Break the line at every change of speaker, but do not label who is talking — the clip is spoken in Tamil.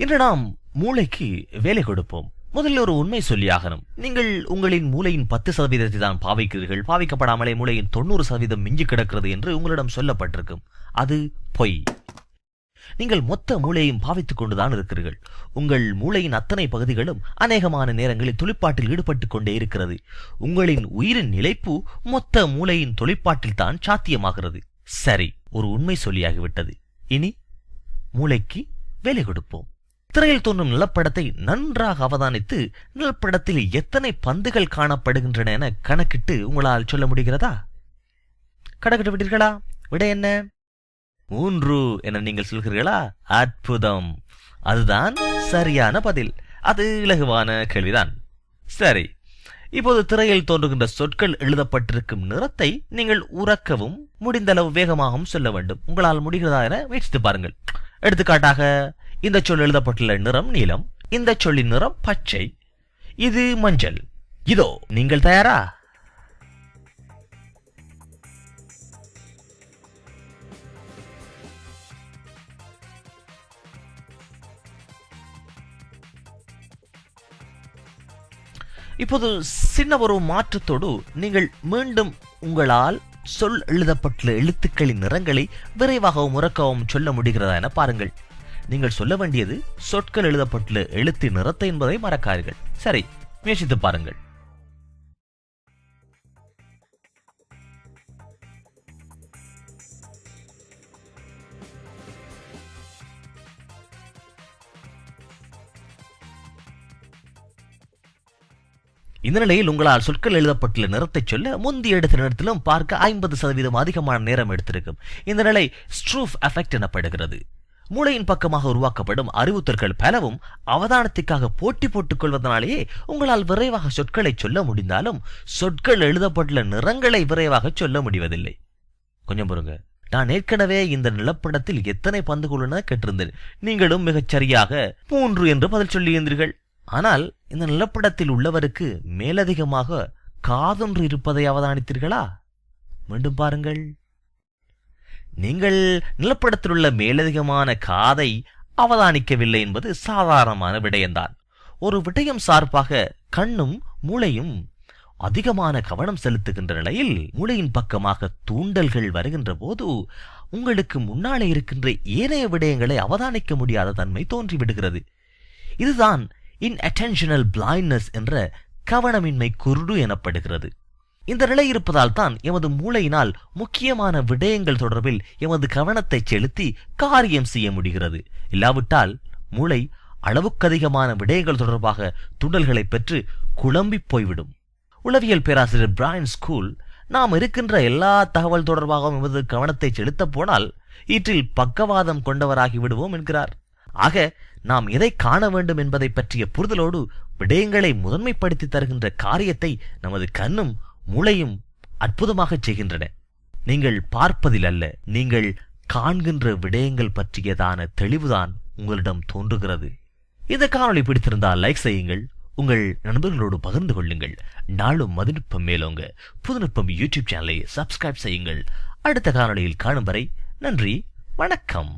இன்று நாம் மூளைக்கு வேலை கொடுப்போம். முதலில் ஒரு உண்மை சொல்லியாகணும். நீங்கள் உங்களின் மூளையின் 10% தான் பாவிக்கிறீர்கள். பாவிக்கப்படாமலே மூளையின் 90% மிஞ்சி கிடக்கிறது என்று உங்களிடம் சொல்லப்பட்டிருக்கும். அது பொய். நீங்கள் மொத்த மூளையையும் பாவித்துக் கொண்டுதான் இருக்கிறீர்கள். உங்கள் மூளையின் அத்தனை பகுதிகளும் அநேகமான நேரங்களில் தொழிற்பாட்டில் ஈடுபட்டுக் கொண்டே இருக்கிறது. உங்களின் உயிரின் நிலைப்பு மொத்த மூளையின் தொழிற்பாட்டில் தான் சாத்தியமாகிறது. சரி, ஒரு உண்மை சொல்லியாகிவிட்டது. இனி மூளைக்கு வேலை கொடுப்போம். திரையில் தோன்றும் நிலப்படத்தை நன்றாக அவதானித்து நிலப்படத்தில் எத்தனை பந்துகள் காணப்படுகின்றன என கணக்கிட்டு உங்களால் சொல்ல முடிகிறதா? கணக்கிட்டு விட்டீர்களா? விட என்ன? 3 என நீங்கள் சொல்கிறீர்களா? அற்புதம், அதுதான் சரியான பதில். அது இலகுவான கேள்விதான். சரி, இப்போது திரையில் தோன்றுகின்ற சொற்கள் எழுதப்பட்டிருக்கும் நிறத்தை நீங்கள் உறக்கவும் முடிந்தளவு வேகமாகவும் சொல்ல வேண்டும். உங்களால் முடிகிறதா என முயற்சித்து பாருங்கள். எடுத்துக்காட்டாக, இந்த சொல் எழுதப்பட்டுள்ள நிறம் நீலம், இந்த சொல்லின் நிறம் பச்சை, இது மஞ்சள். இதோ, நீங்கள் தயாரா? இப்போது சின்ன ஒரு மாற்றத்தோடு நீங்கள் மீண்டும் உங்களால் சொல் எழுதப்பட்டுள்ள எழுத்துக்களின் நிறங்களை விரைவாகவும் உறக்கவும் சொல்ல முடிகிறதா என பாருங்கள். நீங்கள் சொல்ல வேண்டியது சொற்கள் எழுதப்பட்டுள்ள எழுத்து நிறத்தை என்பதை மறக்காதீர்கள். சரி, முயற்சித்து பாருங்கள். இந்த நிலையில் உங்களால் சொற்கள் எழுதப்பட்டுள்ள நிறத்தை சொல்ல முந்தைய எடுத்த நேரத்திலும் பார்க்க 50% அதிகமான நேரம் எடுத்திருக்கும். இந்த நிலை ஸ்ட்ரூஃப் எஃபெக்ட் எனப்படுகிறது. மூளையின் பக்கமாக உருவாக்கப்படும் அறிவுறுத்தல்கள் பலவும் அவதானத்துக்காக போட்டி போட்டுக் கொள்வதனாலேயே உங்களால் விரைவாக சொற்களை சொல்ல முடிந்தாலும் சொற்கள் எழுதப்பட்டுள்ள நிறங்களை விரைவாக சொல்ல முடிவதில்லை. கொஞ்சம் பொறுங்க, நான் ஏற்கனவே இந்த நிலப்படத்தில் எத்தனை பந்துகள் உள்ளன கேட்டிருந்தேன். நீங்களும் மிகச் சரியாக 3 என்று பதில் சொல்லியிருந்தீர்கள். ஆனால் இந்த நிலப்படத்தில் உள்ளவருக்கு மேலதிகமாக காதொன்று இருப்பதை அவதானித்தீர்களா? மீண்டும் பாருங்கள். நீங்கள் நிலப்படத்தில் உள்ள மேலதிகமான காதை அவதானிக்கவில்லை என்பது சாதாரணமான விடயம்தான். ஒரு விடயம் சார்பாக கண்ணும் மூளையும் அதிகமான கவனம் செலுத்துகின்ற நிலையில் மூளையின் பக்கமாக தூண்டல்கள் வருகின்ற போது உங்களுக்கு முன்னாலே இருக்கின்ற ஏனைய விடயங்களை அவதானிக்க முடியாத தன்மை தோன்றிவிடுகிறது. இதுதான் இன்அட்டென்ஷனல் பிளைண்ட்னஸ் என்ற கவனமின்மை குருடு எனப்படுகிறது. இந்த நிலை இருப்பதால் தான் எமது மூளையினால் முக்கியமான விடயங்கள் தொடர்பில் எமது கவனத்தை செலுத்தி காரியம் செய்ய முடிகிறது. இல்லாவிட்டால் மூளை அளவுக்கு அதிகமான விடயங்கள் தொடர்பாக தூண்டல்களை பெற்று குழம்பி போய்விடும். உளவியல் பேராசிரியர் பிரையன் ஸ்கூல், நாம் இருக்கின்ற எல்லா தகவல் தொடர்பாகவும் எமது கவனத்தை செலுத்த போனால் ஈற்றில் பக்கவாதம் கொண்டவராகி விடுவோம் என்கிறார். ஆக நாம் எதை காண வேண்டும் என்பதை பற்றிய புரிதலோடு விடயங்களை முதன்மைப்படுத்தி தருகின்ற காரியத்தை நமது கண்ணும் மூளையும் அற்புதமாக செய்கின்றன. நீங்கள் பார்ப்பதில் அல்ல, நீங்கள் காண்கின்ற விடயங்கள் பற்றியதான தெளிவுதான் உங்களிடம் தோன்றுகிறது. இந்த காணொளி பிடித்திருந்தால் லைக் செய்யுங்கள், உங்கள் நண்பர்களோடு பகிர்ந்து கொள்ளுங்கள். நாளும் மதுநுட்பம் மேலோங்க புதுநுட்பம் யூடியூப் சேனலை சப்ஸ்கிரைப் செய்யுங்கள். அடுத்த காணொளியில் காணும் வரை நன்றி, வணக்கம்.